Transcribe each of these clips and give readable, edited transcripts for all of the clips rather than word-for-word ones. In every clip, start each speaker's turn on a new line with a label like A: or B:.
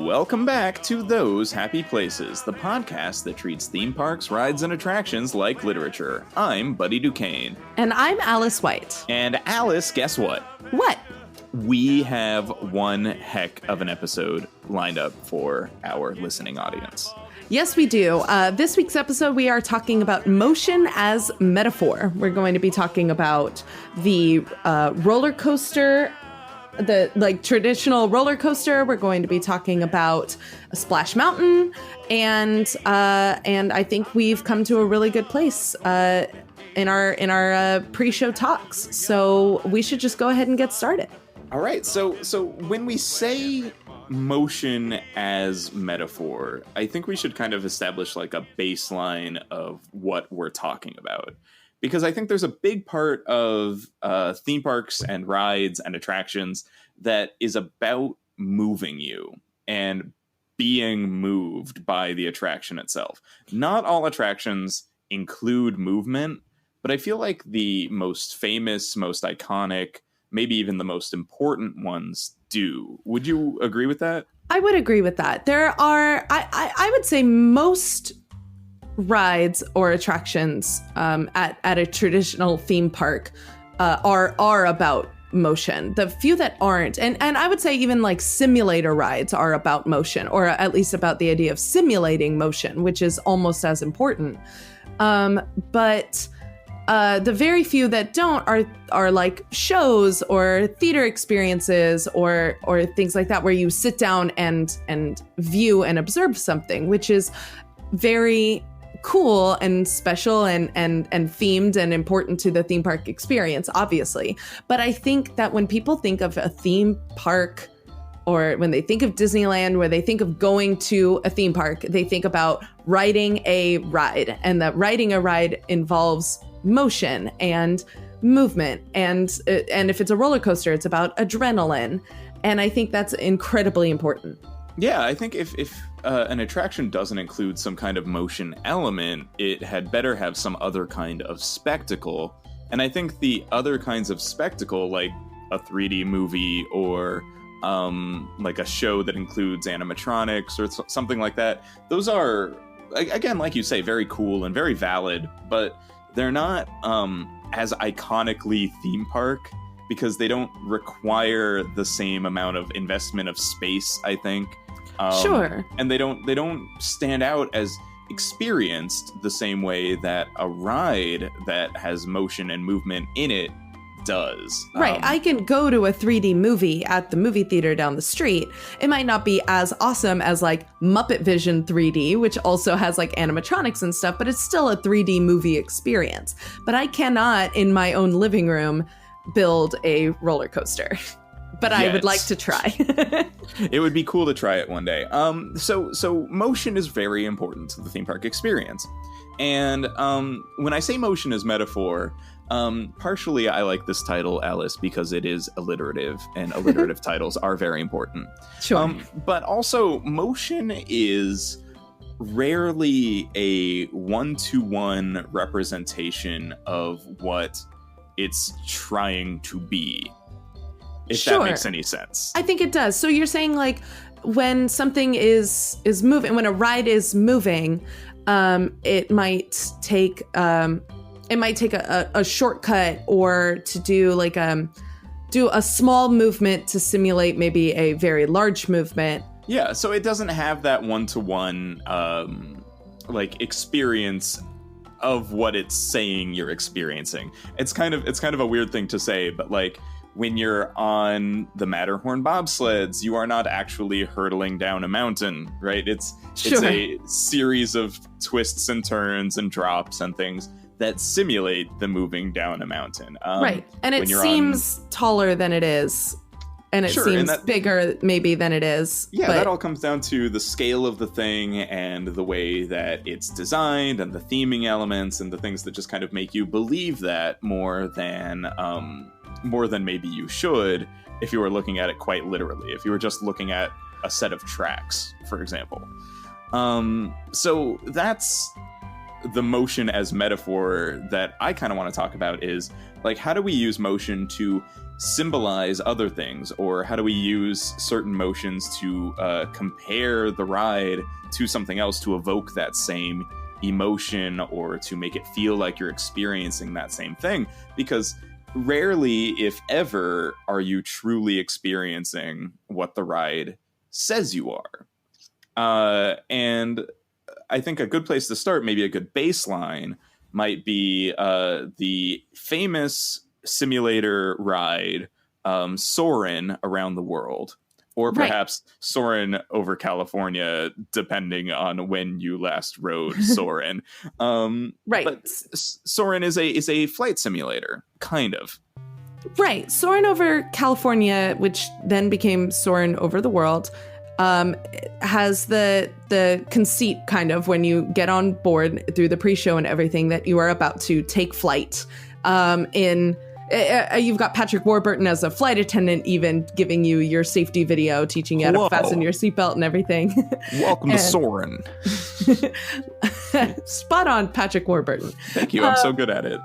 A: Welcome back to Those Happy Places, the podcast that treats theme parks, rides, and attractions like literature. I'm Buddy Duquesne.
B: And I'm Alice White.
A: And Alice, guess what?
B: What?
A: We have one heck of an episode lined up for our listening audience.
B: Yes, we do. This week's episode, we are talking about motion as metaphor. We're going to be talking about the roller coaster, the traditional roller coaster. We're going to be talking about a Splash Mountain, and I think we've come to a really good place in our pre-show talks. So we should just go ahead and get started.
A: All right. So when we say motion as metaphor, I think we should kind of establish like a baseline of what we're talking about. Because I think there's a big part of theme parks and rides and attractions that is about moving you and being moved by the attraction itself. Not all attractions include movement, but I feel like the most famous, most iconic, maybe even the most important ones do. Would you agree with that?
B: I would agree with that. There are, I would say most rides or attractions at a traditional theme park are about motion. The few that aren't, and I would say even like simulator rides are about motion, or at least about the idea of simulating motion, which is almost as important. But the very few that don't are like shows or theater experiences or things like that, where you sit down and view and observe something, which is very cool and special and themed and important to the theme park experience, obviously. But I think that when people think of a theme park, or when they think of Disneyland, where they think of going to a theme park, they think about riding a ride, and that riding a ride involves motion and movement, and if it's a roller coaster, it's about adrenaline, and I think that's incredibly important.
A: Yeah, I think if an attraction doesn't include some kind of motion element, it had better have some other kind of spectacle. And I think the other kinds of spectacle, like a 3D movie or like a show that includes animatronics or something like that, those are, again, like you say, very cool and very valid, but they're not as iconically theme park because they don't require the same amount of investment of space, I think.
B: Sure. And
A: they don't stand out as experienced the same way that a ride that has motion and movement in it does.
B: Right. I can go to a 3D movie at the movie theater down the street. It might not be as awesome as like Muppet Vision 3D, which also has like animatronics and stuff, but it's still a 3D movie experience. But I cannot, in my own living room, build a roller coaster. But yes. I would like to try.
A: It would be cool to try it one day. So motion is very important to the theme park experience. And when I say motion as metaphor, partially I like this title, Alice, because it is alliterative, and alliterative titles are very important.
B: Sure.
A: But also, motion is rarely a one-to-one representation of what it's trying to be. If that makes any sense.
B: I think it does. So you're saying like when something is moving, when a ride is moving, it might take a shortcut, or to do like do a small movement to simulate maybe a very large movement.
A: Yeah, so it doesn't have that one-to-one like experience of what it's saying you're experiencing. It's kind of a weird thing to say, but like when you're on the Matterhorn bobsleds, you are not actually hurtling down a mountain, right? It's a series of twists and turns and drops and things that simulate the moving down a mountain.
B: Right, and it seems taller than it is, and it seems bigger maybe than it is.
A: Yeah, that all comes down to the scale of the thing and the way that it's designed and the theming elements and the things that just kind of make you believe that more than maybe you should if you were looking at it quite literally, if you were just looking at a set of tracks, for example. So that's the motion as metaphor that I kind of want to talk about, is like, how do we use motion to symbolize other things, or how do we use certain motions to compare the ride to something else to evoke that same emotion or to make it feel like you're experiencing that same thing? Because rarely, if ever, are you truly experiencing what the ride says you are. And I think a good place to start, maybe a good baseline, might be the famous simulator ride Soarin around the world, or perhaps Soarin over California, depending on when you last rode Soarin.
B: Right.
A: But Soarin is a flight simulator, kind of.
B: Right. Soarin over California, which then became Soarin over the world, has the conceit, kind of, when you get on board through the pre-show and everything, that you are about to take flight. You've got Patrick Warburton as a flight attendant, even giving you your safety video, teaching you how to fasten your seatbelt and everything.
A: Welcome to Soarin.
B: Spot on, Patrick Warburton.
A: Thank you. I'm so good at it.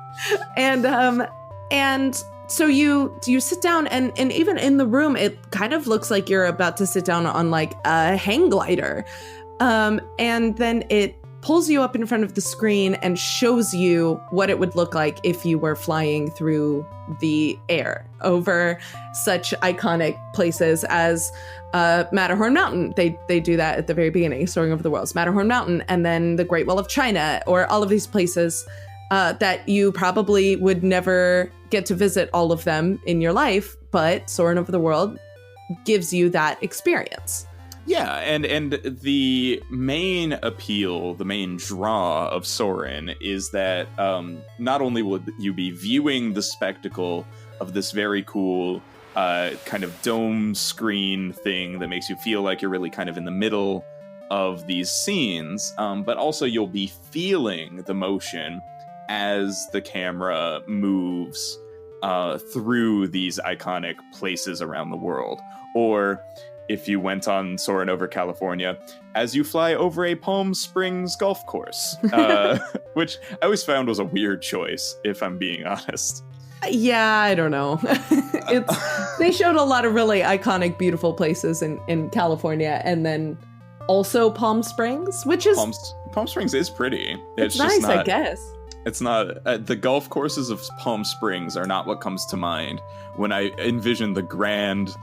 B: And so you sit down, and even in the room, it kind of looks like you're about to sit down on like a hang glider. And then it pulls you up in front of the screen and shows you what it would look like if you were flying through the air over such iconic places as Matterhorn Mountain. They do that at the very beginning, Soaring Over the Worlds, Matterhorn Mountain, and then the Great Wall of China, or all of these places that you probably would never get to visit all of them in your life, but Soaring Over the World gives you that experience.
A: Yeah, and the main appeal, the main draw of Soarin is that not only would you be viewing the spectacle of this very cool kind of dome screen thing that makes you feel like you're really kind of in the middle of these scenes, but also you'll be feeling the motion as the camera moves through these iconic places around the world. Or if you went on Soarin' over California, as you fly over a Palm Springs golf course, which I always found was a weird choice, if I'm being honest.
B: Yeah, I don't know. They showed a lot of really iconic, beautiful places in California, and then also Palm Springs, which is...
A: Palm Springs is pretty.
B: It's nice, just not, I guess.
A: It's not... the golf courses of Palm Springs are not what comes to mind when I envision the grand...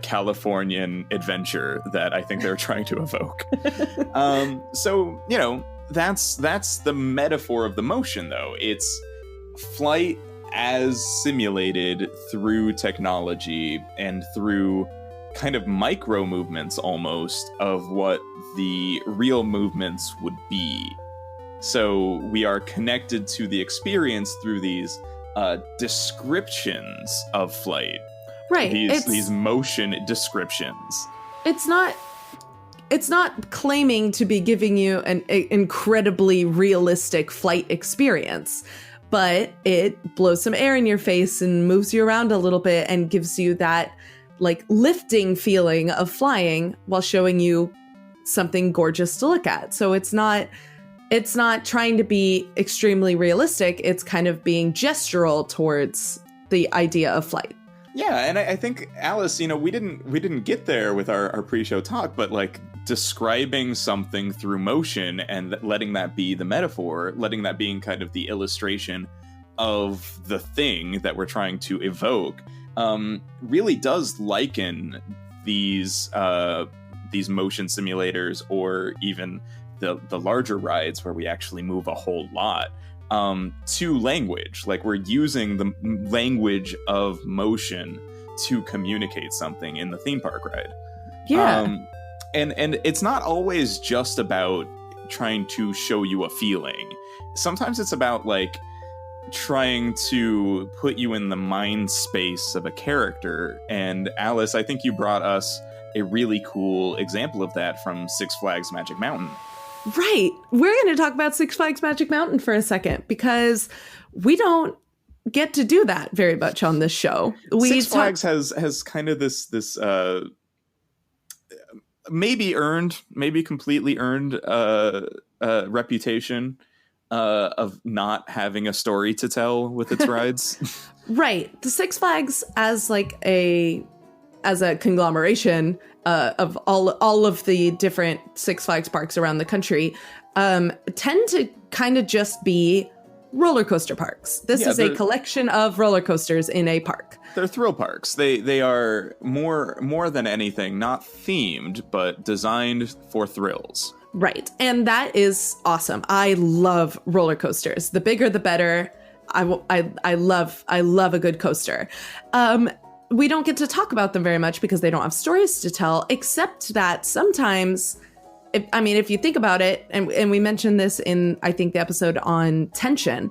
A: Californian adventure that I think they're trying to evoke. So, you know, that's the metaphor of the motion, though. It's flight as simulated through technology and through kind of micro movements almost of what the real movements would be. So we are connected to the experience through these descriptions of flight.
B: Right.
A: These motion descriptions.
B: It's not claiming to be giving you an incredibly realistic flight experience, but it blows some air in your face and moves you around a little bit and gives you that like lifting feeling of flying while showing you something gorgeous to look at. So it's not trying to be extremely realistic. It's kind of being gestural towards the idea of flight.
A: Yeah, and I think, Alice, you know, we didn't get there with our pre-show talk, but like describing something through motion and letting that be the metaphor, letting that being kind of the illustration of the thing that we're trying to evoke, really does liken these motion simulators, or even the larger rides where we actually move a whole lot, to language. Like, we're using the language of motion to communicate something in the theme park ride.
B: Yeah.
A: And it's not always just about trying to show you a feeling. Sometimes it's about like trying to put you in the mind space of a character. And Alice, I think you brought us a really cool example of that from Six Flags Magic Mountain.
B: Right. We're going to talk about Six Flags Magic Mountain for a second, because we don't get to do that very much on this show.
A: Six Flags has kind of this maybe completely earned reputation of not having a story to tell with its rides.
B: Right. The Six Flags as a conglomeration of all of the different Six Flags parks around the country tend to kind of just be roller coaster parks. This is a collection of roller coasters in a park.
A: They're thrill parks. They are more than anything not themed, but designed for thrills.
B: Right. And that is awesome. I love roller coasters. The bigger, the better. I love a good coaster. We don't get to talk about them very much because they don't have stories to tell, except that sometimes, if you think about it, and we mentioned this in, I think, the episode on tension,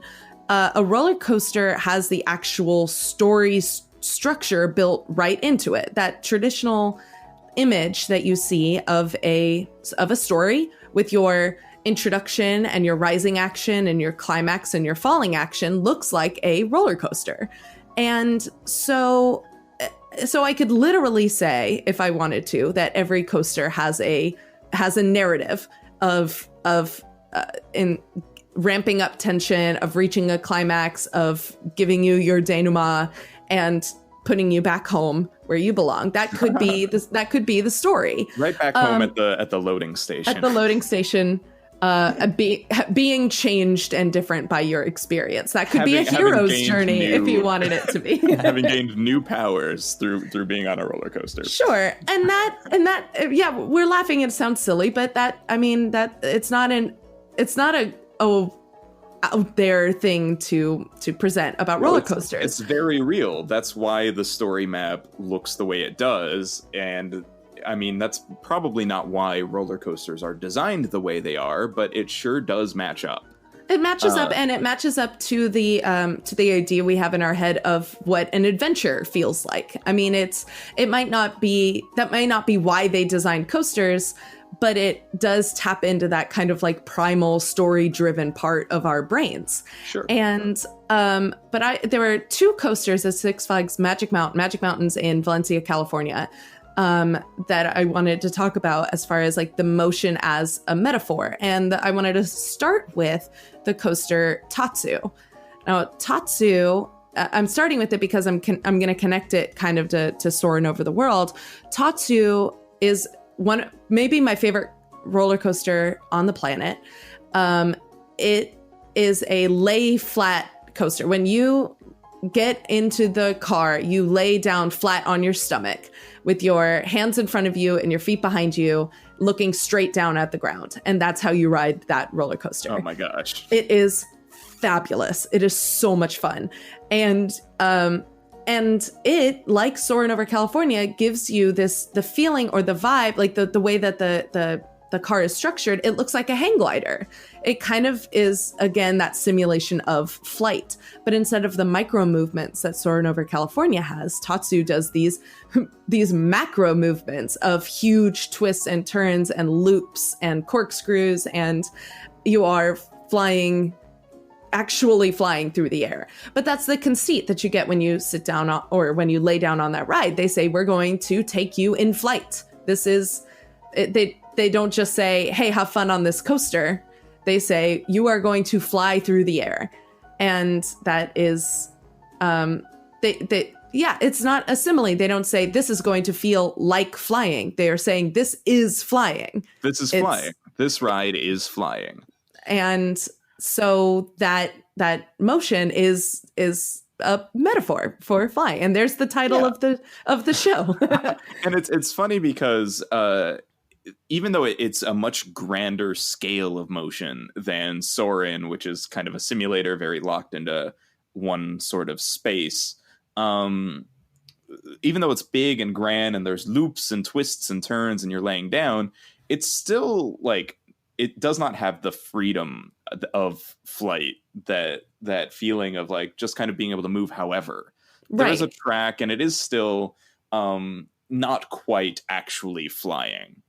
B: a roller coaster has the actual story structure built right into it. That traditional image that you see of a story with your introduction and your rising action and your climax and your falling action looks like a roller coaster. And so I could literally say, if I wanted to, that every coaster has a narrative of in ramping up tension, of reaching a climax, of giving you your denouement and putting you back home where you belong. That could be that could be the story.
A: Right back home at the loading station.
B: At the loading station, being changed and different by your experience. That could be a hero's journey if you wanted it to be.
A: Having gained new powers through being on a roller coaster.
B: Sure. And that yeah, we're laughing, it sounds silly, but that it's not a out there thing to present about roller coasters.
A: It's very real. That's why the story map looks the way it does. And I mean, that's probably not why roller coasters are designed the way they are, but it sure does match up.
B: It matches up, and it matches up to the idea we have in our head of what an adventure feels like. I mean, that might not be why they designed coasters, but it does tap into that kind of like primal story-driven part of our brains.
A: Sure.
B: And there were two coasters at Six Flags Magic Mountains in Valencia, California, that I wanted to talk about as far as like the motion as a metaphor. And I wanted to start with the coaster Tatsu. Now, Tatsu, I'm starting with it because I'm going to connect it kind of to Soarin' over the world. Tatsu is maybe my favorite roller coaster on the planet. It is a lay flat coaster. When you get into the car, you lay down flat on your stomach with your hands in front of you and your feet behind you, looking straight down at the ground. And that's how you ride that roller coaster.
A: Oh my gosh.
B: It is fabulous. It is so much fun. And it, like Soarin' over California, gives you the feeling or the vibe, like the way that the car is structured, it looks like a hang glider. It kind of is, again, that simulation of flight. But instead of the micro movements that Soarin' over California has, Tatsu does these macro movements of huge twists and turns and loops and corkscrews, and you are actually flying through the air. But that's the conceit that you get when you sit down or when you lay down on that ride. They say, we're going to take you in flight. This is, they don't just say, hey, have fun on this coaster. They say, you are going to fly through the air. And that is, it's not a simile. They don't say, this is going to feel like flying. They are saying, this is flying.
A: This is flying. This ride is flying.
B: And so that motion is a metaphor for flying. And there's the title of the show.
A: And it's funny because even though it's a much grander scale of motion than Soarin', which is kind of a simulator very locked into one sort of space, even though it's big and grand and there's loops and twists and turns and you're laying down, it's still like, it does not have the freedom of flight, that feeling of like just kind of being able to move however. There is a track, and it is still not quite actually flying.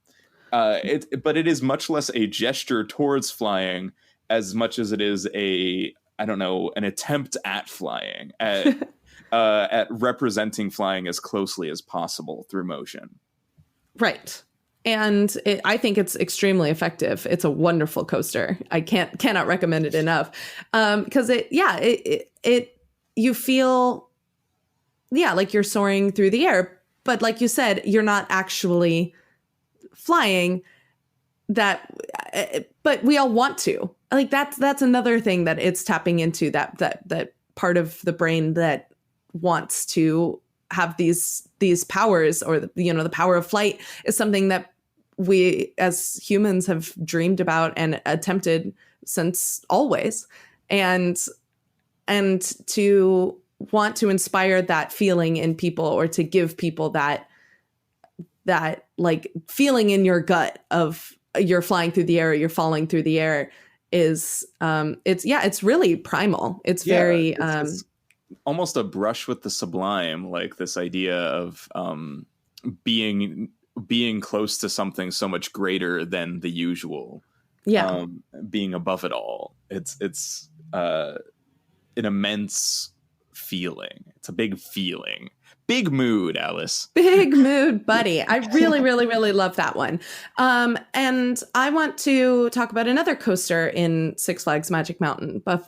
A: But it is much less a gesture towards flying as much as it is an attempt at flying, at representing flying as closely as possible through motion.
B: Right. And I think it's extremely effective. It's a wonderful coaster. I cannot recommend it enough. Because you feel, like you're soaring through the air. But like you said, you're not actually flying. But we all want to. Like that's another thing that it's tapping into, that part of the brain that wants to have these powers, or the power of flight is something that we as humans have dreamed about and attempted since always. And to want to inspire that feeling in people, or to give people that like feeling in your gut of you're flying through the air, or you're falling through the air, is it's really primal. It's very
A: it's almost a brush with the sublime, like this idea of being close to something so much greater than the usual. Being above it all. It's an immense feeling. It's a big feeling. Big mood, Alice.
B: Big mood, buddy. I really, really, really love that one. And I want to talk about another coaster in Six Flags Magic Mountain, but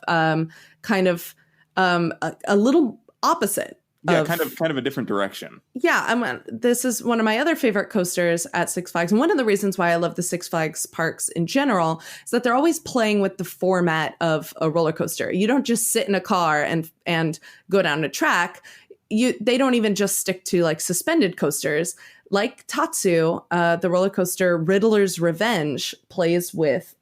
B: kind of a little opposite.
A: Yeah, kind of a different direction.
B: Yeah, this is one of my other favorite coasters at Six Flags. And one of the reasons why I love the Six Flags parks in general is that they're always playing with the format of a roller coaster. You don't just sit in a car and go down a track. They don't even just stick to like suspended coasters. Like Tatsu, the roller coaster Riddler's Revenge plays with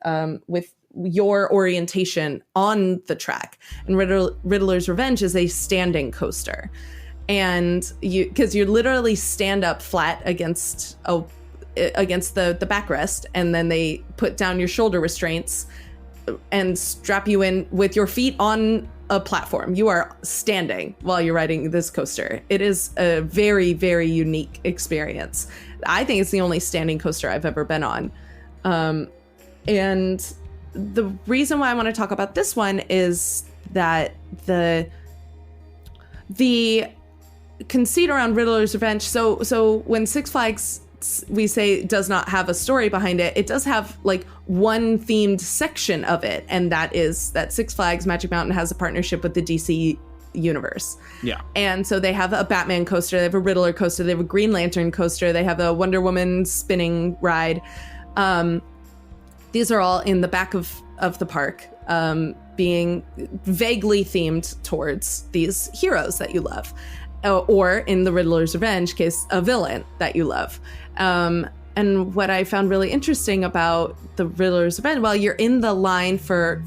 B: your orientation on the track. And Riddler's Revenge is a standing coaster. And because you literally stand up flat against the backrest, and then they put down your shoulder restraints and strap you in with your feet on a platform. You are standing while you're riding this coaster. It is a very, very unique experience. I think it's the only standing coaster I've ever been on. And the reason why I want to talk about this one is that the conceit around Riddler's Revenge. So when Six Flags, we say, does not have a story behind it, it does have like one themed section of it, and that is that Six Flags Magic Mountain has a partnership with the DC universe.
A: Yeah.
B: And so they have a Batman coaster, they have a Riddler coaster, they have a Green Lantern coaster, they have a Wonder Woman spinning ride. These are all in the back of the park, being vaguely themed towards these heroes that you love. Or in the Riddler's Revenge case, a villain that you love. And what I found really interesting about the Riddler's Revenge, well, you're in the line for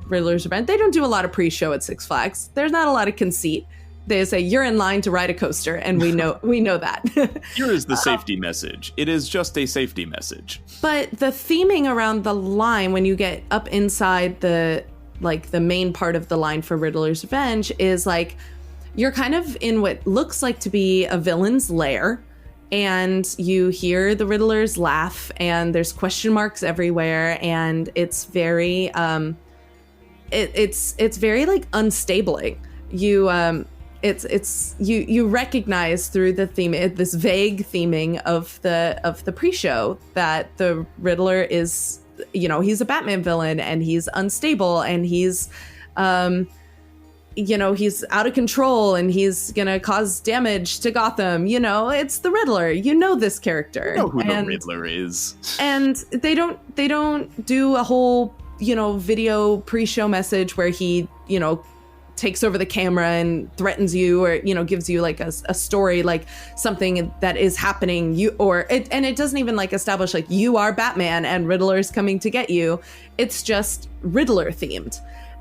B: Riddler's Revenge. They don't do a lot of pre-show at Six Flags. There's not a lot of conceit. They say you're in line to ride a coaster, and we know that.
A: Here is the safety message. It is just a safety message.
B: But the theming around the line, when you get up inside the main part of the line for Riddler's Revenge, is like you're kind of in what looks like to be a villain's lair, and you hear the Riddlers laugh, and there's question marks everywhere, and it's very it's very like unstabling. You recognize through the theme, this vague theming of the pre-show, that the Riddler is, he's a Batman villain, and he's unstable, and he's he's out of control, and he's gonna cause damage to Gotham. It's the Riddler. This character.
A: You know who the Riddler is.
B: And they don't do a whole video pre-show message where he takes over the camera and threatens you, or gives you like a story, like something that is happening, and it doesn't even like establish like you are Batman and Riddler's coming to get you. It's just Riddler themed.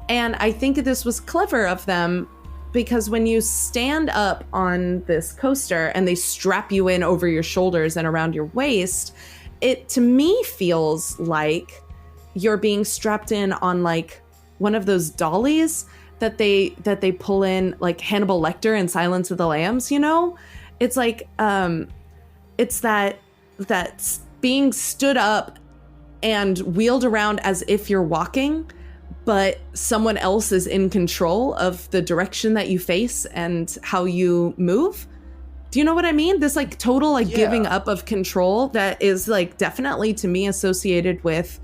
B: And I think this was clever of them, because when you stand up on this coaster and they strap you in over your shoulders and around your waist, it to me feels like you're being strapped in on like one of those dollies that they pull in, like Hannibal Lecter in Silence of the Lambs. It's like it's that being stood up and wheeled around as if you're walking, but someone else is in control of the direction that you face and how you move. Do you know what I mean? This like total like
A: Yeah.
B: giving up of control that is like definitely to me associated with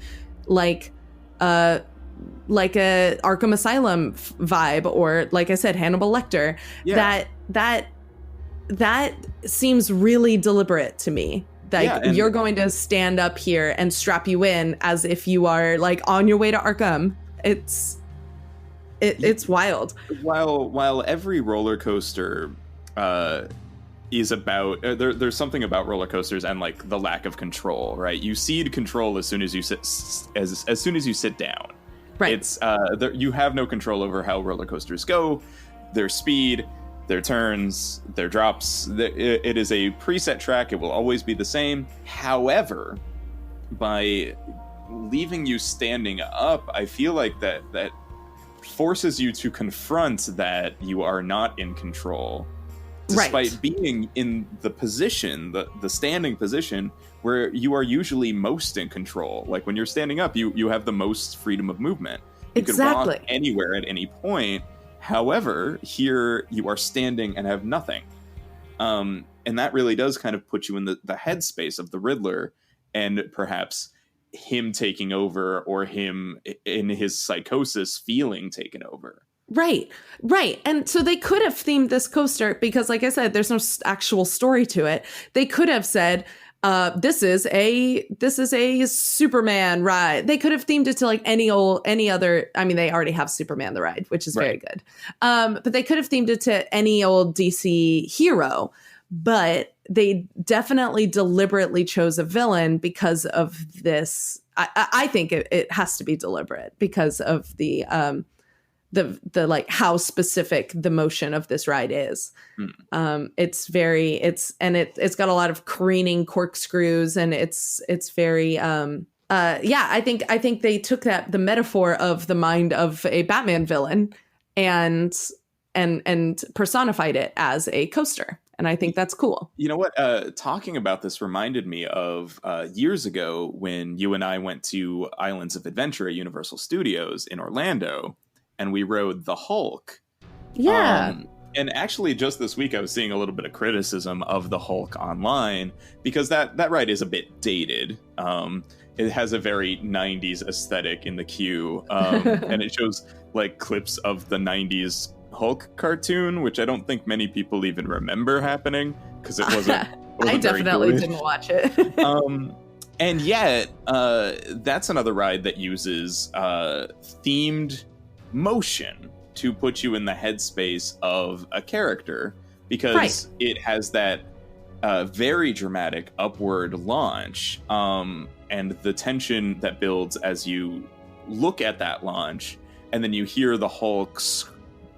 B: like a Arkham Asylum vibe, or like I said, Hannibal Lecter.
A: Yeah.
B: That seems really deliberate to me. Like
A: and
B: you're going to stand up here and strap you in as if you are like on your way to Arkham. It's wild.
A: While every roller coaster is about there's something about roller coasters and like the lack of control, right? You cede control as soon as you sit as soon as you sit down.
B: Right.
A: It's you have no control over how roller coasters go, their speed, their turns, their drops. It is a preset track. It will always be the same. However, by leaving you standing up, I feel like that forces you to confront that you are not in control, despite being in the position, the standing position, where you are usually most in control. Like when you're standing up, you have the most freedom of movement. You could walk anywhere at any point. However, here you are standing and have nothing. And that really does kind of put you in the headspace of the Riddler, and perhaps him taking over, or him in his psychosis feeling taken over.
B: Right. And so they could have themed this coaster because, like I said, there's no actual story to it. They could have said, this is a Superman ride. They could have themed it to like any other. I mean, they already have Superman the ride, which is very good. But they could have themed it to any old DC hero. But they definitely deliberately chose a villain because of this. I think it has to be deliberate because of the like how specific the motion of this ride is. It's got a lot of careening corkscrews, and it's very I think they took the metaphor of the mind of a Batman villain and personified it as a coaster. And I think that's cool.
A: You know what? Talking about this reminded me of years ago when you and I went to Islands of Adventure at Universal Studios in Orlando, and we rode the Hulk.
B: Yeah.
A: And actually, just this week, I was seeing a little bit of criticism of the Hulk online, because that ride is a bit dated. It has a very 90s aesthetic in the queue, and it shows like clips of the 90s Hulk cartoon, which I don't think many people even remember happening, because it wasn't
B: I definitely didn't watch it.
A: And yet, that's another ride that uses themed motion to put you in the headspace of a character, because it has that very dramatic upward launch, and the tension that builds as you look at that launch, and then you hear the Hulk's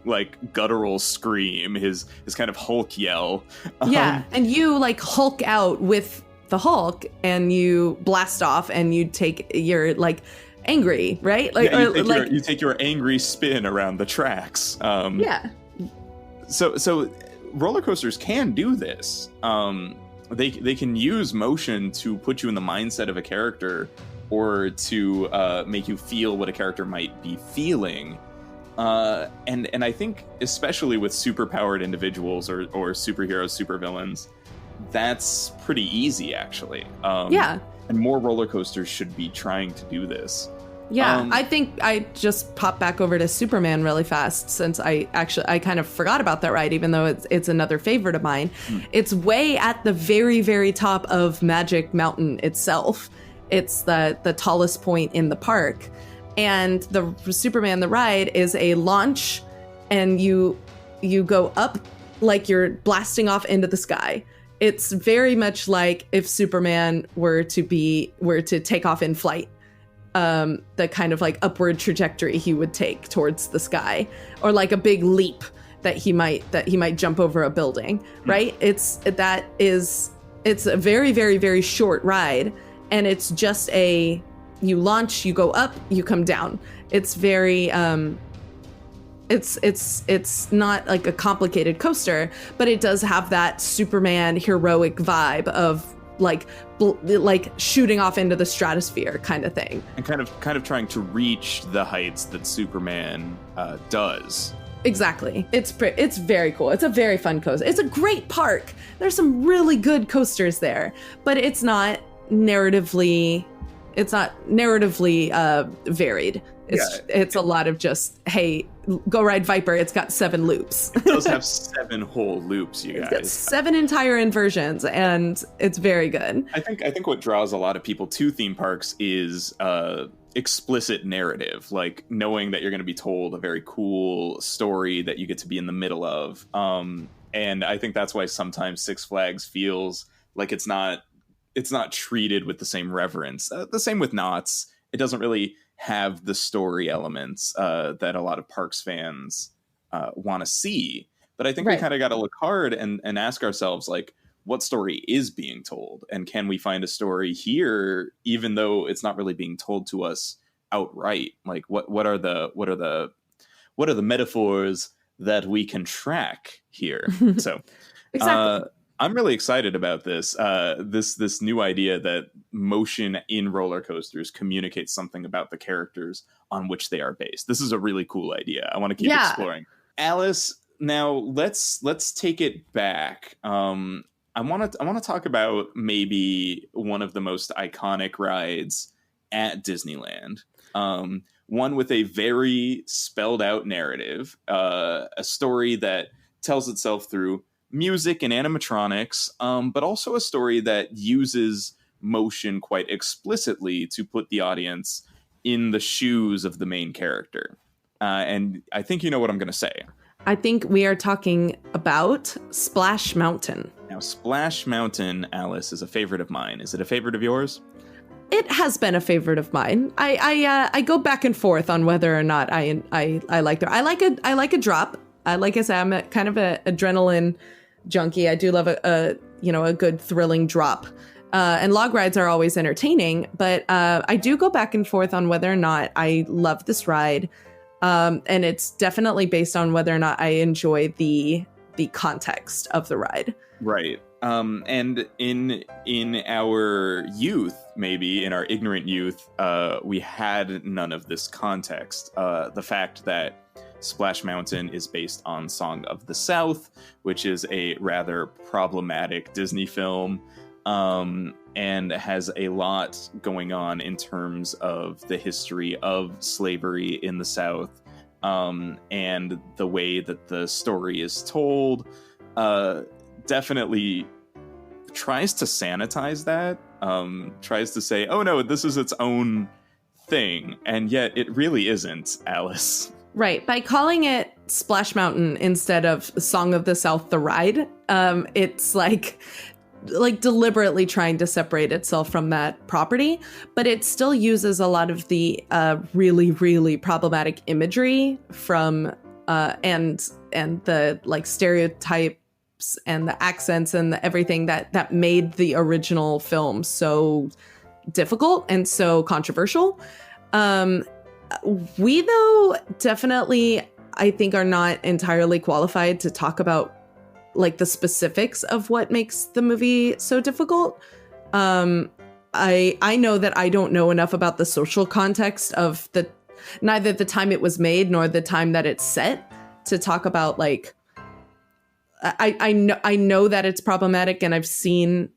A: like guttural scream, his kind of Hulk yell.
B: And you like Hulk out with the Hulk, and you blast off, and you take your like angry, right? Like,
A: you take your angry spin around the tracks. So roller coasters can do this. They can use motion to put you in the mindset of a character, or to make you feel what a character might be feeling. And I think especially with superpowered individuals or superheroes, supervillains, that's pretty easy actually. And more roller coasters should be trying to do this.
B: I think I just popped back over to Superman really fast, since I kind of forgot about that ride, even though it's another favorite of mine. It's way at the very, very top of Magic Mountain itself. It's the tallest point in the park. And the Superman the ride is a launch, and you go up like you're blasting off into the sky. It's very much like if Superman were to take off in flight. The kind of like upward trajectory he would take towards the sky, or like a big leap that he might jump over a building, right? It's a very, very, very short ride, and it's just you launch, you go up, you come down. It's very it's not like a complicated coaster, but it does have that Superman heroic vibe of like shooting off into the stratosphere kind of thing,
A: and kind of trying to reach the heights that Superman does.
B: Exactly. It's very cool. It's a very fun coaster. It's a great park. There's some really good coasters there, but it's not narratively varied. It's a lot of just, hey, go ride Viper. It's got 7 loops.
A: It does have 7 whole loops, you guys.
B: It's got 7 entire inversions, and it's very good.
A: I think what draws a lot of people to theme parks is explicit narrative, like knowing that you're going to be told a very cool story that you get to be in the middle of. And I think that's why sometimes Six Flags feels like it's not treated with the same reverence. The same with Knott's. It doesn't really have the story elements that a lot of parks fans want to see. But I think we kind of got to look hard and ask ourselves, like, what story is being told? And can we find a story here, even though it's not really being told to us outright? Like, what are the metaphors that we can track here? So
B: Exactly.
A: I'm really excited about this this new idea that motion in roller coasters communicates something about the characters on which they are based. This is a really cool idea. I want to keep exploring. Alice, now let's take it back. I want to talk about maybe one of the most iconic rides at Disneyland. One with a very spelled out narrative, a story that tells itself through music and animatronics, but also a story that uses motion quite explicitly to put the audience in the shoes of the main character. And I think you know what I'm going to say.
B: I think we are talking about Splash Mountain.
A: Now, Splash Mountain, Alice, is a favorite of mine. Is it a favorite of yours?
B: It has been a favorite of mine. I go back and forth on whether or not I like it. I like a drop. Like I said, I'm kind of an adrenaline junkie. I do love a good thrilling drop. And log rides are always entertaining, but I do go back and forth on whether or not I love this ride. And it's definitely based on whether or not I enjoy the context of the ride.
A: Right. And in our youth, maybe in our ignorant youth, we had none of this context. The fact that Splash Mountain is based on Song of the South, which is a rather problematic Disney film, and has a lot going on in terms of the history of slavery in the South, and the way that the story is told definitely tries to sanitize that, tries to say, oh no, this is its own thing, and yet it really isn't, Alice.
B: Right. By calling it Splash Mountain instead of Song of the South, the ride, it's like deliberately trying to separate itself from that property, but it still uses a lot of the really, really problematic imagery from and the like stereotypes and the accents and everything that made the original film so difficult and so controversial. We, though, definitely, I think, are not entirely qualified to talk about like the specifics of what makes the movie so difficult. I know that I don't know enough about the social context of neither the time it was made nor the time that it's set to talk about like. I know that it's problematic, and I've seen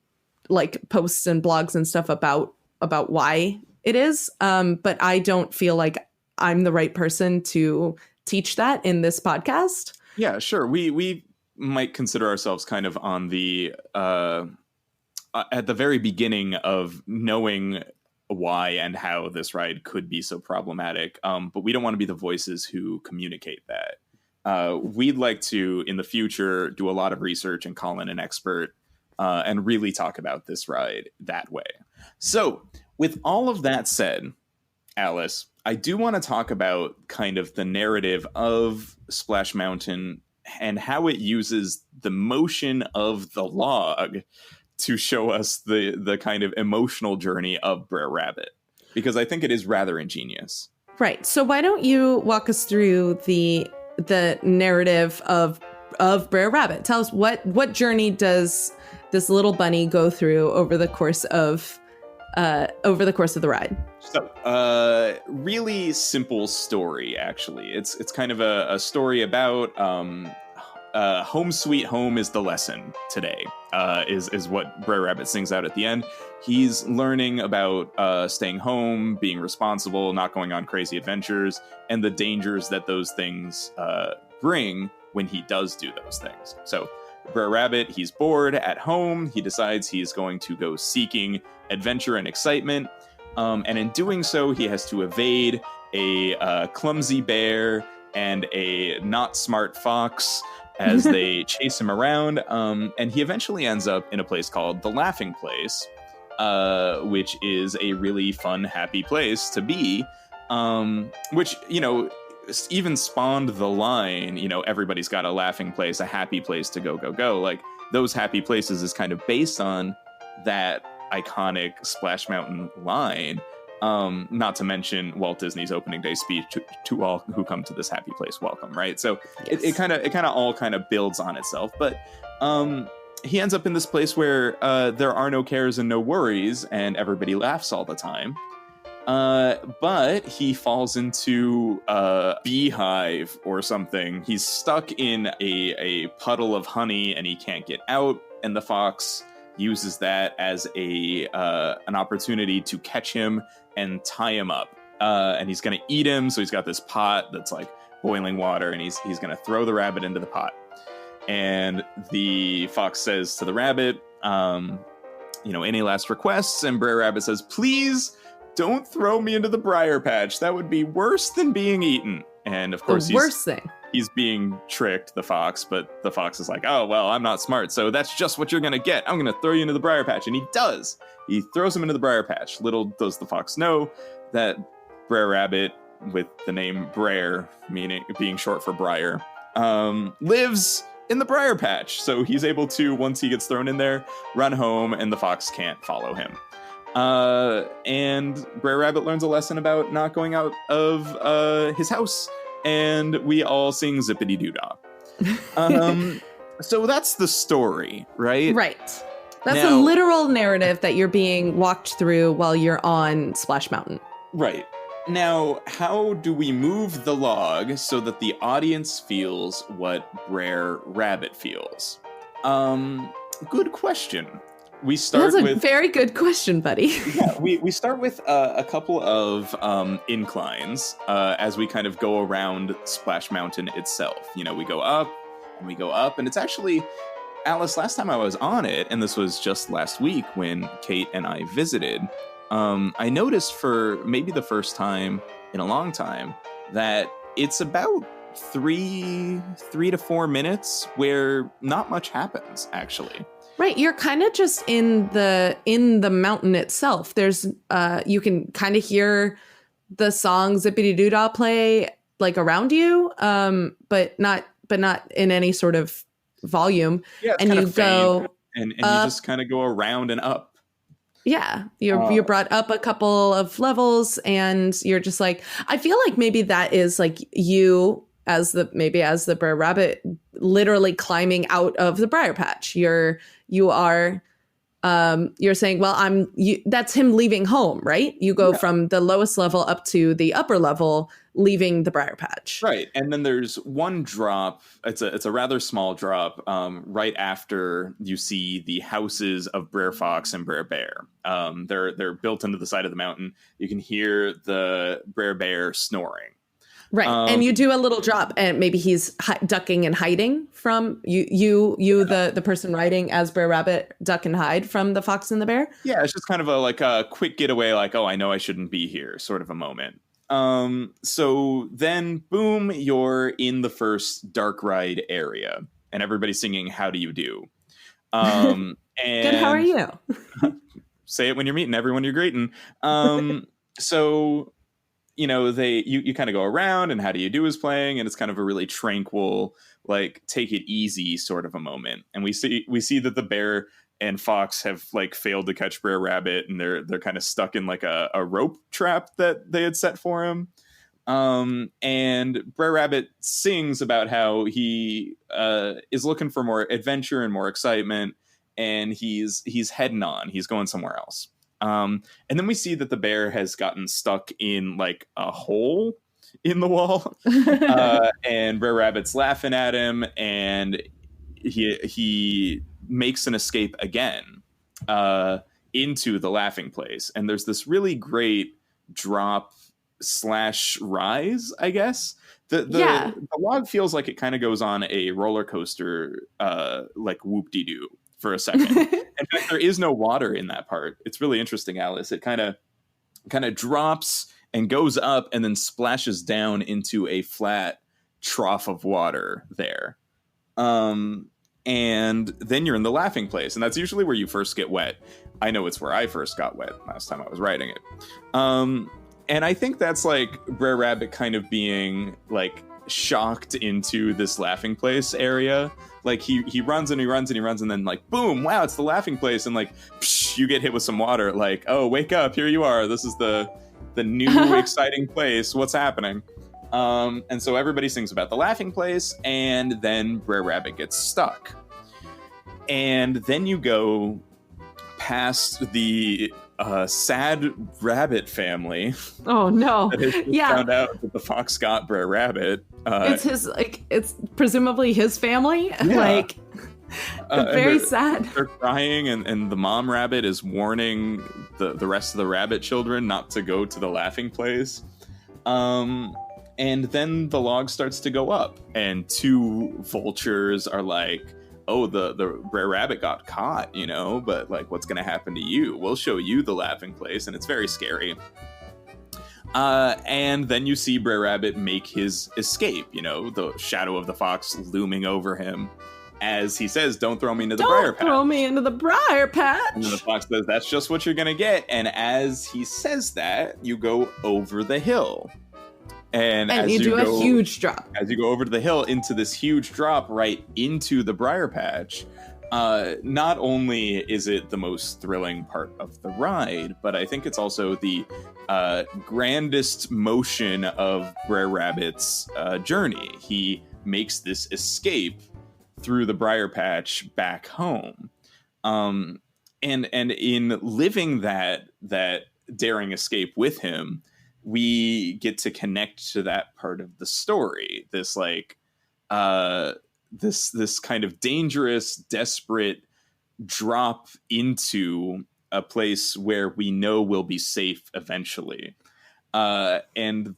B: like posts and blogs and stuff about why it is, but I don't feel like I'm the right person to teach that in this podcast. Yeah,
A: sure. We might consider ourselves kind of on the at the very beginning of knowing why and how this ride could be so problematic, but we don't want to be the voices who communicate that. We'd like to, in the future, do a lot of research and call in an expert and really talk about this ride that way. So, with all of that said, Alice, I do want to talk about kind of the narrative of Splash Mountain and how it uses the motion of the log to show us the kind of emotional journey of Brer Rabbit, because I think it is rather ingenious.
B: Right. So why don't you walk us through the narrative of Brer Rabbit? Tell us what journey does this little bunny go through over the course of over the course of the ride?
A: So, really simple story, actually. It's kind of a story about home sweet home is the lesson today, is what Brer Rabbit sings out at the end. He's learning about staying home, being responsible, not going on crazy adventures, and the dangers that those things bring when he does do those things. So Brer Rabbit, he's bored at home. He decides he's going to go seeking adventure and excitement. And in doing so, he has to evade a clumsy bear and a not smart fox as they chase him around. And he eventually ends up in a place called the Laughing Place, which is a really fun, happy place to be, which, even spawned the line, everybody's got a laughing place, a happy place to go. Like, those happy places is kind of based on that iconic Splash Mountain line. Not to mention Walt Disney's opening day speech to all who come to this happy place, welcome, right? So yes. it kind of all builds on itself. But he ends up in this place where there are no cares and no worries, and everybody laughs all the time. But he falls into a beehive or something. He's stuck in a puddle of honey and he can't get out. And the fox uses that as an opportunity to catch him and tie him up. And he's going to eat him. So he's got this pot that's like boiling water, and he's going to throw the rabbit into the pot. And the fox says to the rabbit, any last requests? And Brer Rabbit says, please don't throw me into the briar patch. That would be worse than being eaten. And of course, he's being tricked, the fox, but the fox is like, oh, well, I'm not smart, so that's just what you're going to get. I'm going to throw you into the briar patch. And he does. He throws him into the briar patch. Little does the fox know that Brer Rabbit, with the name Brer, meaning being short for briar, lives in the briar patch. So he's able to, once he gets thrown in there, run home, and the fox can't follow him. And Brer Rabbit learns a lesson about not going out of his house, and we all sing Zippity-Doo-Dah. So that's the story, right?
B: Right. That's a literal narrative that you're being walked through while you're on Splash Mountain.
A: Right. Now, how do we move the log so that the audience feels what Brer Rabbit feels? Good question. That's a very good question, buddy. Yeah, we start with a couple of inclines as we kind of go around Splash Mountain itself. We go up, and it's actually, Alice, last time I was on it, and this was just last week when Kate and I visited, I noticed for maybe the first time in a long time that it's about 3 to 4 minutes where not much happens, actually.
B: Right, you're kind of just in the mountain itself. There's you can kind of hear the song Zippity-Doo-Dah play like around you, but not in any sort of volume.
A: Yeah, it's
B: and
A: kind
B: you
A: of
B: go
A: and you just kind of go around and up.
B: Yeah, you're brought up a couple of levels, and you're just like, I feel like maybe that is like you as the Brer Rabbit literally climbing out of the briar patch. You're saying, well, that's him leaving home, right? You go from the lowest level up to the upper level, leaving the briar patch.
A: Right. And then there's one drop. It's a rather small drop right after you see the houses of Brer Fox and Brer Bear. They're built into the side of the mountain. You can hear the Brer Bear snoring.
B: Right. And you do a little drop, and maybe he's ducking and hiding from you, the person riding as Brer Rabbit, duck and hide from the fox and the bear.
A: Yeah, it's just kind of a quick getaway, like, oh, I know I shouldn't be here, sort of a moment. So then, boom, you're in the first dark ride area, and everybody's singing "How Do You Do?" And
B: good. How are you?
A: Say it when you're meeting everyone you're greeting. So. You kind of go around, and How Do You Do is playing, and it's kind of a really tranquil, like, take it easy sort of a moment. And we see that the bear and fox have like failed to catch Brer Rabbit, and they're kind of stuck in like a rope trap that they had set for him. And Brer Rabbit sings about how he is looking for more adventure and more excitement, and he's heading on. He's going somewhere else. And then we see that the bear has gotten stuck in like a hole in the wall, and Brer Rabbit's laughing at him, and he makes an escape again into the laughing place. And there's this really great drop / rise, I guess. The log feels like it kind of goes on a roller coaster, like whoop-de-doo for a second. In fact, there is no water in that part. It's really interesting, Alice. It kind of drops and goes up and then splashes down into a flat trough of water there. And then you're in the laughing place, and that's usually where you first get wet. I know it's where I first got wet last time I was writing it. And I think that's like Brer Rabbit kind of being like shocked into this laughing place area. Like he runs and he runs and he runs, and then like, boom, wow, it's the laughing place. And like, psh, you get hit with some water. Like, oh, wake up, here you are. This is the new exciting place. What's happening? And so everybody sings about the laughing place, and then Brer Rabbit gets stuck. And then you go past the sad rabbit family.
B: Oh no!
A: That has just found out that the fox got Brer Rabbit.
B: It's presumably his family.
A: Yeah.
B: Like, very sad.
A: They're crying, and the mom rabbit is warning the rest of the rabbit children not to go to the laughing place. And then the log starts to go up, and two vultures are like, oh, the Brer Rabbit got caught, but like, what's going to happen to you? We'll show you the laughing place. And it's very scary. And then you see Brer Rabbit make his escape, the shadow of the fox looming over him as he says, don't throw me into the briar patch.
B: Don't throw me into the briar patch.
A: And then the fox says, that's just what you're going to get. And as he says that, you go over the hill. And as
B: you do a huge drop.
A: As you go over to the hill into this huge drop right into the briar patch, not only is it the most thrilling part of the ride, but I think it's also the grandest motion of Brer Rabbit's journey. He makes this escape through the briar patch back home. And in living that daring escape with him, we get to connect to that part of the story. This like this kind of dangerous, desperate drop into a place where we know we'll be safe eventually. And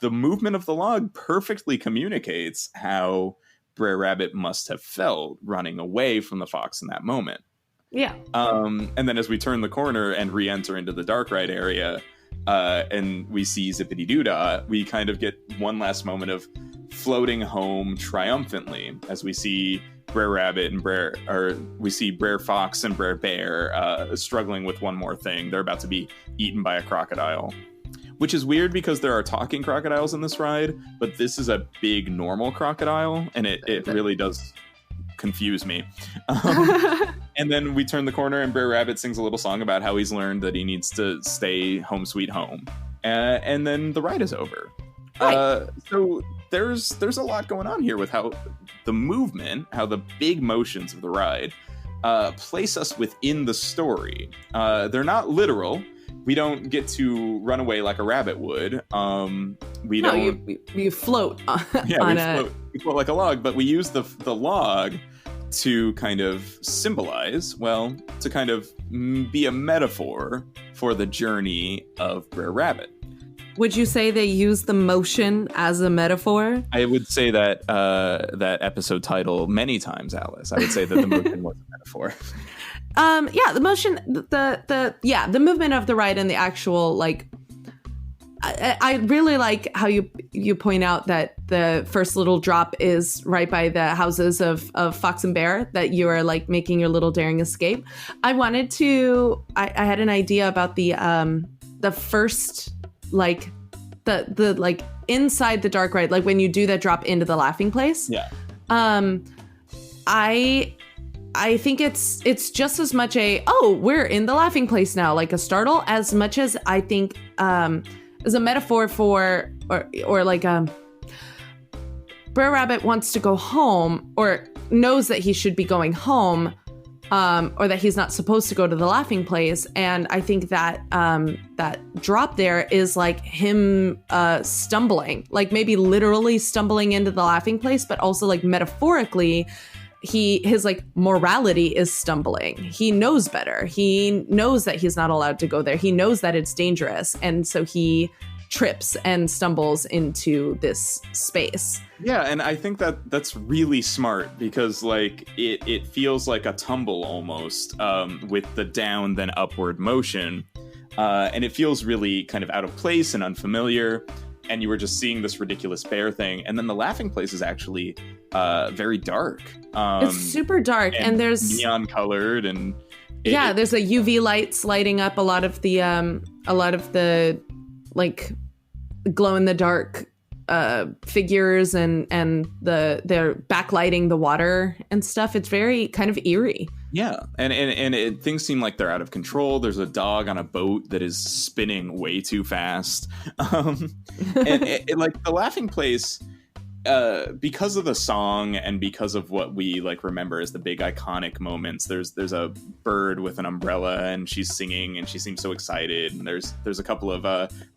A: the movement of the log perfectly communicates how Brer Rabbit must have felt running away from the fox in that moment.
B: Yeah.
A: And then as we turn the corner and re-enter into the dark ride area, and we see Zippity Doodah, we kind of get one last moment of floating home triumphantly as we see Brer Rabbit and we see Brer Fox and Brer Bear struggling with one more thing. They're about to be eaten by a crocodile, which is weird because there are talking crocodiles in this ride, but this is a big normal crocodile, and it really does confuse me. And then we turn the corner and Brer Rabbit sings a little song about how he's learned that he needs to stay home sweet home. And then the ride is over. Right. So there's a lot going on here with how the movement, how the big motions of the ride place us within the story. They're not literal. We don't get to run away like a rabbit would.
B: You float
A: we float like a log, but we use the log to kind of symbolize, to kind of be a metaphor for the journey of Brer Rabbit.
B: Would you say they use the motion as a metaphor?
A: I would say that that episode title many times, Alice. I would say that the motion was a metaphor.
B: The motion, the movement of the ride and the actual, like, I really like how you point out that the first little drop is right by the houses of Fox and Bear, that you are like making your little daring escape. I had an idea about the first, like, the like inside the dark ride, like when you do that drop into the laughing place.
A: Yeah.
B: I think it's just as much we're in the laughing place now, like a startle, as much as I think as a metaphor for or like Brer Rabbit wants to go home, or knows that he should be going home, or that he's not supposed to go to the laughing place. And I think that that drop there is like him stumbling, like maybe literally stumbling into the laughing place, but also like metaphorically, his like morality is stumbling. He knows better. He knows that he's not allowed to go there. He knows that it's dangerous. And so he trips and stumbles into this space.
A: Yeah, and I think that that's really smart because like it feels like a tumble almost with the down then upward motion. And it feels really kind of out of place and unfamiliar. And you were just seeing this ridiculous bear thing. And then the laughing place is actually very dark.
B: It's super dark and there's
A: neon colored and
B: there's a UV lights lighting up a lot of the like glow in the dark figures and they're backlighting the water and stuff. It's very kind of eerie.
A: Yeah, and things seem like they're out of control. There's a dog on a boat that is spinning way too fast. And like the laughing place, because of the song and because of what we like remember as the big iconic moments, there's a bird with an umbrella and she's singing and she seems so excited, and there's a couple of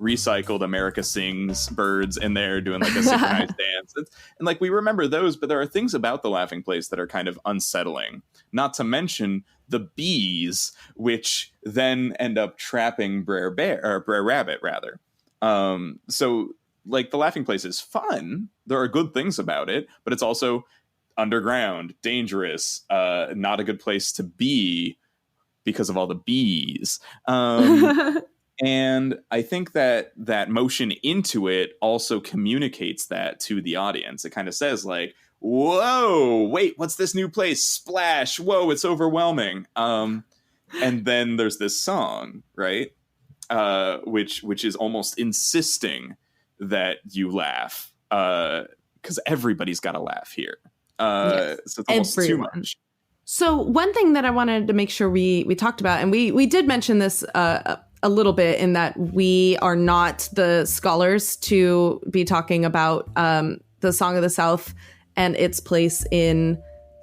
A: recycled America Sings birds in there doing like a synchronized dance, and like we remember those, but there are things about the laughing place that are kind of unsettling, not to mention the bees, which then end up trapping Brer Rabbit rather. So like the laughing place is fun. There are good things about it, but it's also underground, dangerous, not a good place to be because of all the bees. And I think that motion into it also communicates that to the audience. It kind of says like, whoa, wait, what's this new place? Splash. Whoa, it's overwhelming. And then there's this song, right? Which is almost insisting that you laugh, because everybody's got to laugh here.
B: Yes,
A: so it's almost too much.
B: So one thing that I wanted to make sure we talked about, and we did mention this a little bit, in that we are not the scholars to be talking about the Song of the South and its place in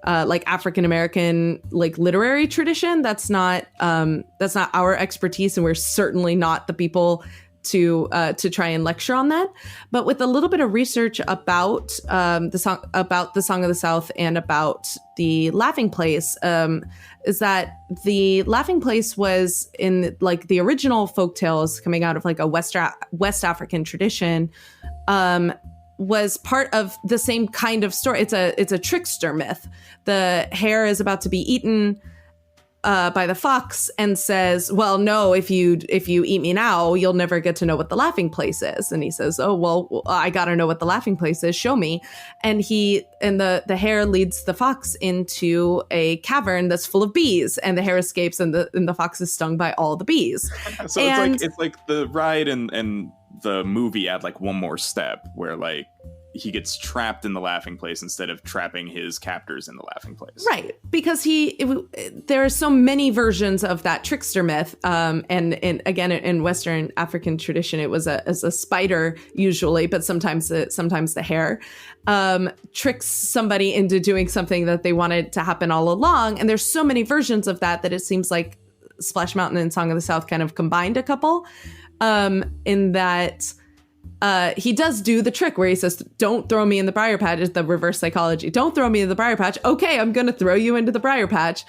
B: like African American like literary tradition. That's not our expertise, and we're certainly not the people to try and lecture on that. But with a little bit of research about the Song of the South and about the laughing place, is that the laughing place was in like the original folktales coming out of like a West African tradition, was part of the same kind of story. It's a trickster myth. The hare is about to be eaten by the fox and says, well, no, if you eat me now, you'll never get to know what the laughing place is. And he says, oh, well, I got to know what the laughing place is. Show me. And the hare leads the fox into a cavern that's full of bees, and the hare escapes, and the fox is stung by all the bees.
A: So it's like the ride and the movie add like one more step where like he gets trapped in the laughing place instead of trapping his captors in the laughing place.
B: Right. Because there are so many versions of that trickster myth. And again, in Western African tradition, it was a spider usually, but sometimes the hare tricks somebody into doing something that they wanted to happen all along. And there's so many versions of that it seems like Splash Mountain and Song of the South kind of combined a couple, in that he does do the trick where he says, don't throw me in the briar patch. Is the reverse psychology. Don't throw me in the briar patch. Okay, I'm going to throw you into the briar patch.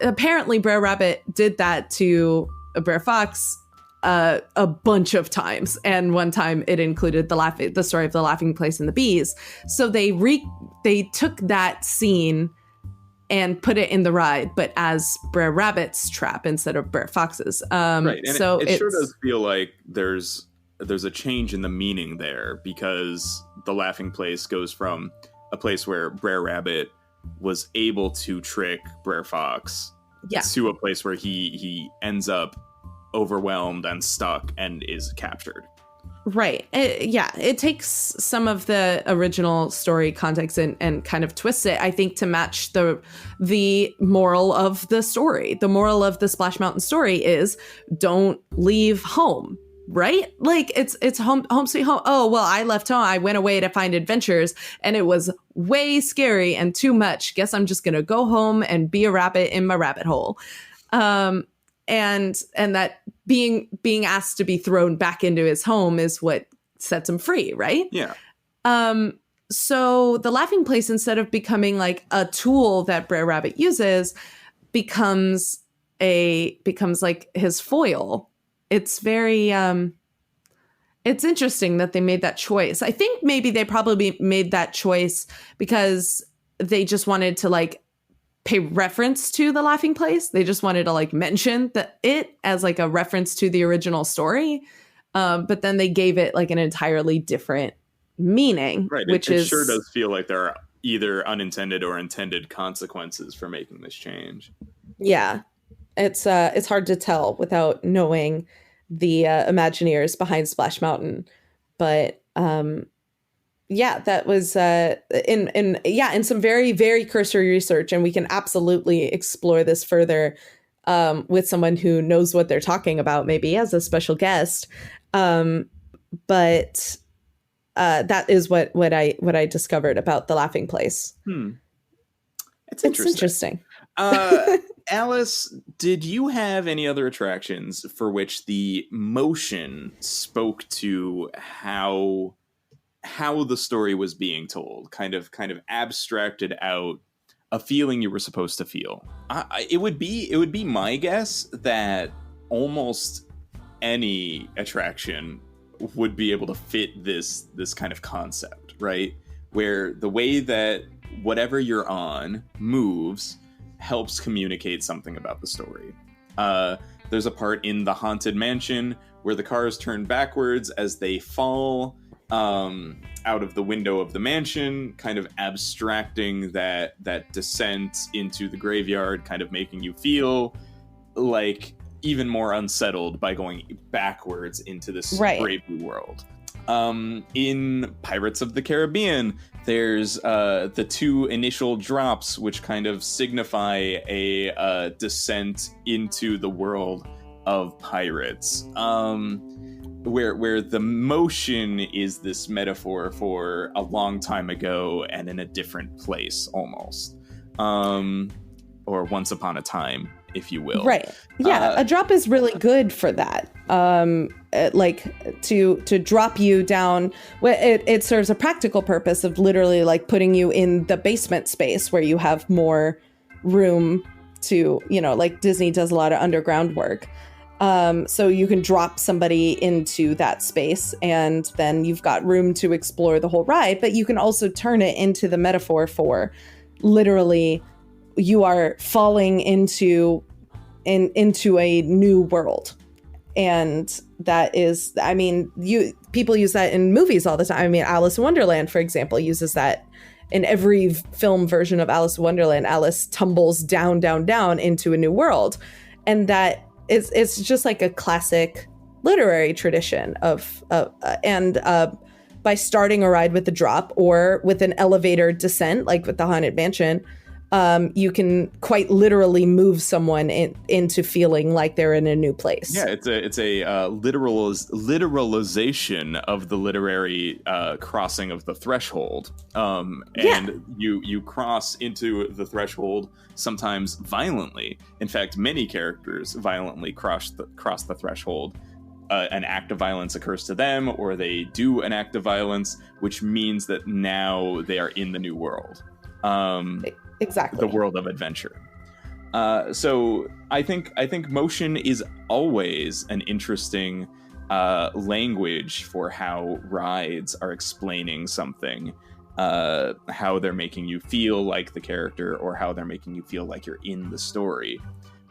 B: Apparently, Brer Rabbit did that to Brer Fox a bunch of times. And one time it included the story of the laughing place and the bees. So they took that scene and put it in the ride, but as Brer Rabbit's trap instead of Brer Fox's.
A: Right, and so it sure does feel like there's a change in the meaning there, because the laughing place goes from a place where Brer Rabbit was able to trick Brer Fox to a place where he ends up overwhelmed and stuck and is captured.
B: Right. It takes some of the original story context and kind of twists it, I think, to match the moral of the story. The moral of the Splash Mountain story is don't leave home. right? Like it's home sweet home. Oh, well, I left home. I went away to find adventures and it was way scary and too much. Guess I'm just going to go home and be a rabbit in my rabbit hole. And that being asked to be thrown back into his home is what sets him free, right?
A: Yeah.
B: So the laughing place, instead of becoming like a tool that Brer Rabbit uses, becomes like his foil. It's very it's interesting that they made that choice. I think maybe they probably made that choice because they just wanted to like pay reference to the laughing place. They just wanted to like mention it as like a reference to the original story. But then they gave it like an entirely different meaning,
A: right?
B: Which
A: it sure does feel like there are either unintended or intended consequences for making this change.
B: Yeah, it's hard to tell without knowing the Imagineers behind Splash Mountain, but yeah, that was in some very, very cursory research, and we can absolutely explore this further with someone who knows what they're talking about, maybe as a special guest. But that is what I discovered about the laughing place.
A: It's interesting. Alice, did you have any other attractions for which the motion spoke to how the story was being told, kind of abstracted out a feeling you were supposed to feel? It would be my guess that almost any attraction would be able to fit this kind of concept, right? Where the way that whatever you're on moves helps communicate something about the story. There's a part in the Haunted Mansion where the cars turn backwards as they fall out of the window of the mansion, kind of abstracting that descent into the graveyard, kind of making you feel like even more unsettled by going backwards into this brave new world. In Pirates of the Caribbean, there's the two initial drops, which kind of signify a descent into the world of pirates, where the motion is this metaphor for a long time ago and in a different place, almost, or once upon a time, if you will.
B: Right. Yeah, a drop is really good for that. Like to drop you down. It serves a practical purpose of literally like putting you in the basement space where you have more room to, like Disney does a lot of underground work. So you can drop somebody into that space and then you've got room to explore the whole ride, but you can also turn it into the metaphor for literally you are falling into a new world. And that is, people use that in movies all the time. I mean, Alice in Wonderland, for example, uses that in every film version of Alice in Wonderland. Alice tumbles down into a new world. And that it's just like a classic literary tradition by starting a ride with a drop or with an elevator descent, like with the Haunted Mansion, you can quite literally move someone into feeling like they're in a new place.
A: Yeah, it's a literalization of the literary crossing of the threshold. And you cross into the threshold sometimes violently. In fact, many characters violently cross the threshold. An act of violence occurs to them, or they do an act of violence, which means that now they are in the new world.
B: Exactly.
A: The world of adventure. So I think motion is always an interesting language for how rides are explaining something, how they're making you feel like the character or how they're making you feel like you're in the story,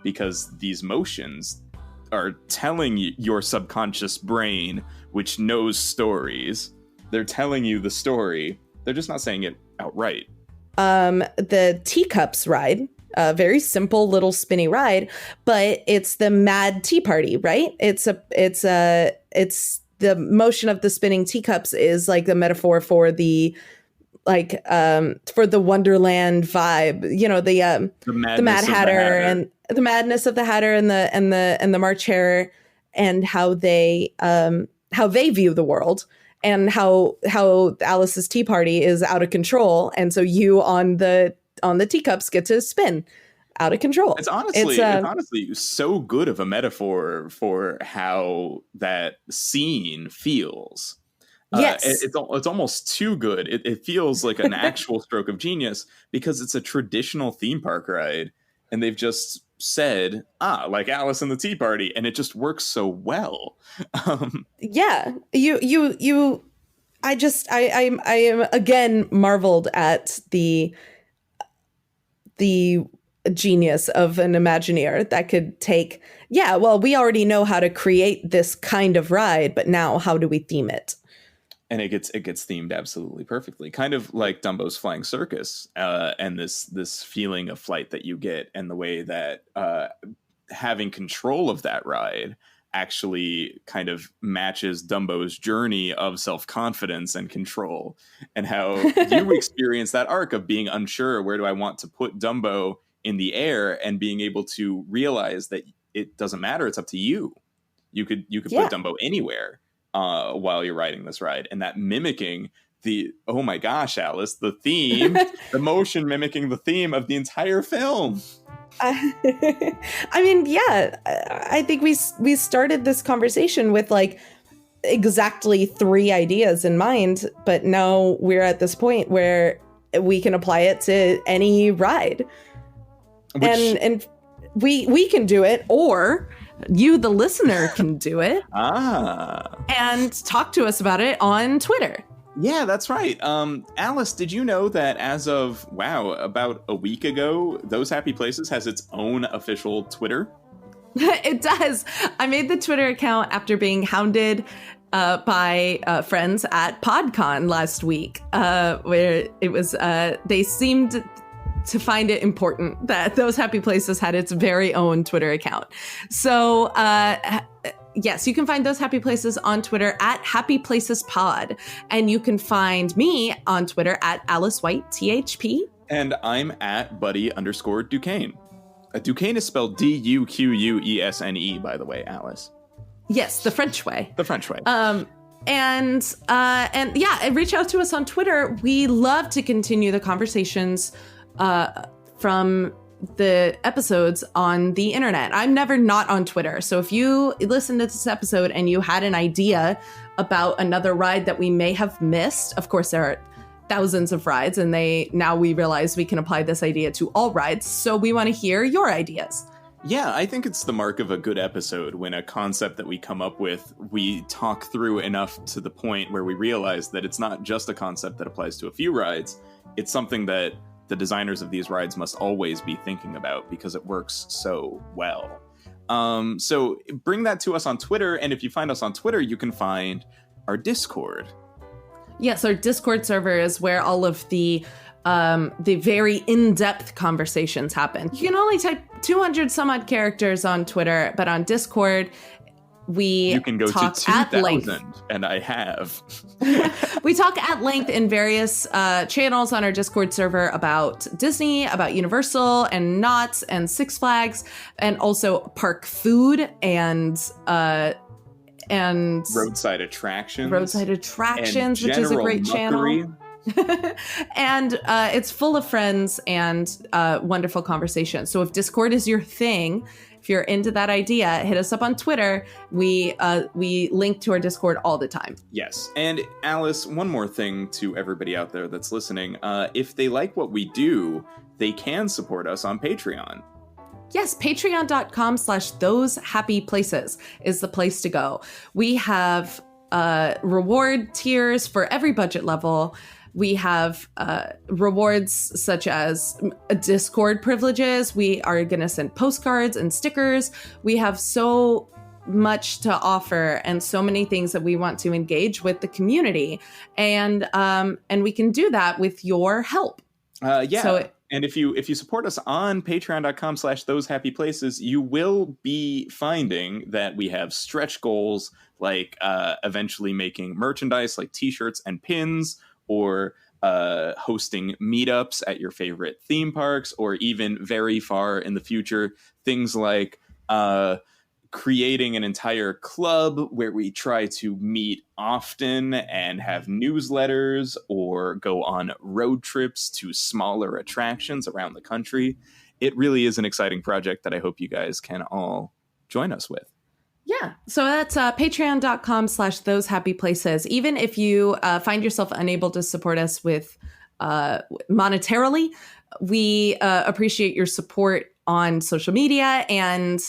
A: because these motions are telling your subconscious brain, which knows stories, they're telling you the story. They're just not saying it outright.
B: The Teacups ride, a very simple little spinny ride, but it's the Mad Tea Party, right? It's the motion of the spinning teacups is like the metaphor for the for the Wonderland vibe, the Mad Hatter and the madness of the Hatter and the March Hare, and how they view the world, and how Alice's tea party is out of control, and so you on the teacups get to spin out of control.
A: It's honestly so good of a metaphor for how that scene feels.
B: Yes.
A: It's almost too good. It feels like an actual stroke of genius because it's a traditional theme park ride, and they've just said, like Alice and the Tea Party, and it just works so well.
B: Yeah, I am again marveled at the genius of an Imagineer that could take, we already know how to create this kind of ride, but now how do we theme it?
A: And it gets themed absolutely perfectly, kind of like Dumbo's Flying Circus, and this feeling of flight that you get, and the way that having control of that ride actually kind of matches Dumbo's journey of self-confidence and control, and how you experience that arc of being unsure, where do I want to put Dumbo in the air, and being able to realize that it doesn't matter, it's up to you. You could put Dumbo anywhere while you're riding this ride, and that mimicking the, oh my gosh, Alice, the theme, the motion mimicking the theme of the entire film.
B: I mean, I think we started this conversation with like exactly 3 ideas in mind, but now we're at this point where we can apply it to any ride. And we can do it, or you, the listener, can do it. And talk to us about it on Twitter.
A: Yeah, that's right. Alice, did you know that as of, about a week ago, Those Happy Places has its own official Twitter?
B: It does. I made the Twitter account after being hounded by friends at PodCon last week, where it was, they seemed to find it important that Those Happy Places had its very own Twitter account. So, yes, you can find Those Happy Places on Twitter at Happy Places Pod. And you can find me on Twitter at Alice White, THP.
A: And I'm at Buddy_Duquesne. Duquesne is spelled Duquesne, by the way, Alice.
B: Yes, the French way.
A: The French way.
B: And reach out to us on Twitter. We love to continue the conversations from the episodes on the internet. I'm never not on Twitter. So if you listen to this episode and you had an idea about another ride that we may have missed, of course there are thousands of rides, and now we realize we can apply this idea to all rides. So we want to hear your ideas.
A: Yeah, I think it's the mark of a good episode when a concept that we come up with, we talk through enough to the point where we realize that it's not just a concept that applies to a few rides. It's something that the designers of these rides must always be thinking about because it works so well. So bring that to us on Twitter. And if you find us on Twitter, you can find our Discord.
B: Yes, our Discord server is where all of the very in-depth conversations happen. You can only type 200 some odd characters on Twitter, but on Discord, you
A: can go to 2,000, and I have.
B: We talk at length in various channels on our Discord server about Disney, about Universal and Knott's and Six Flags, and also park food and
A: roadside attractions,
B: which is a great channel. And it's full of friends and wonderful conversations. So if Discord is your thing, if you're into that idea, hit us up on Twitter. We link to our Discord all the time.
A: Yes. And Alice, one more thing to everybody out there that's listening. If they like what we do, they can support us on Patreon.
B: Yes, patreon.com/thosehappyplaces is the place to go. We have reward tiers for every budget level. We have rewards such as Discord privileges. We are going to send postcards and stickers. We have so much to offer and so many things that we want to engage with the community. And we can do that with your help.
A: And if you support us on patreon.com/thosehappyplaces, you will be finding that we have stretch goals like eventually making merchandise like t-shirts and pins, or hosting meetups at your favorite theme parks, or even very far in the future, things like creating an entire club where we try to meet often and have newsletters or go on road trips to smaller attractions around the country. It really is an exciting project that I hope you guys can all join us with.
B: Yeah. So that's patreon.com/thosehappyplaces. Even if you find yourself unable to support us with monetarily, we appreciate your support on social media, and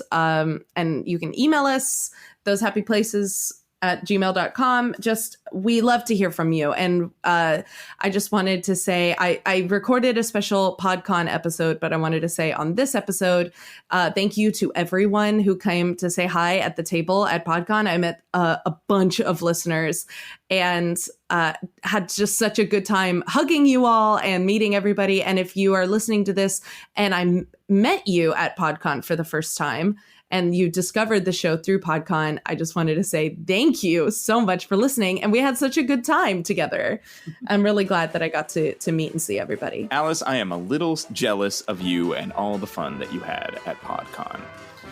B: you can email us thosehappyplaces@gmail.com. Just, we love to hear from you. And I just wanted to say, I recorded a special PodCon episode, but I wanted to say on this episode, thank you to everyone who came to say hi at the table at PodCon. I met a bunch of listeners and had just such a good time hugging you all and meeting everybody. And if you are listening to this and I met you at PodCon for the first time, and you discovered the show through PodCon, I just wanted to say thank you so much for listening. And we had such a good time together. I'm really glad that I got to meet and see everybody.
A: Alice, I am a little jealous of you and all the fun that you had at PodCon.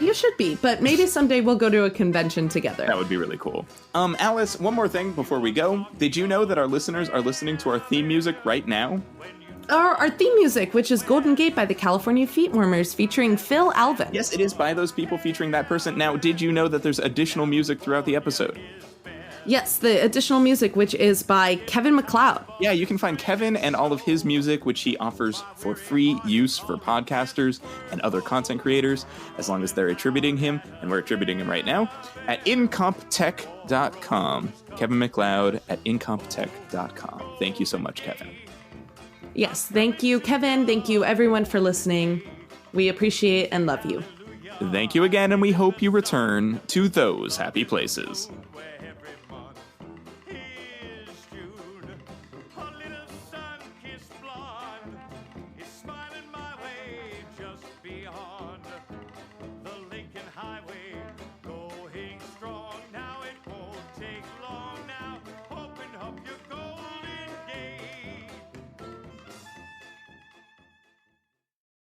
B: You should be, but maybe someday we'll go to a convention together.
A: That would be really cool. Alice, one more thing before we go. Did you know that our listeners are listening to our theme music right now?
B: Our theme music, which is Golden Gate by the California Feetwarmers, featuring Phil Alvin.
A: Yes, it is by those people featuring that person. Now, did you know that there's additional music throughout the episode?
B: Yes, the additional music, which is by Kevin MacLeod.
A: Yeah, you can find Kevin and all of his music, which he offers for free use for podcasters and other content creators, as long as they're attributing him, and we're attributing him right now, at incomptech.com. Kevin MacLeod at incomptech.com. Thank you so much, Kevin.
B: Yes, thank you, Kevin. Thank you, everyone, for listening. We appreciate and love you.
A: Thank you again, and we hope you return to those happy places.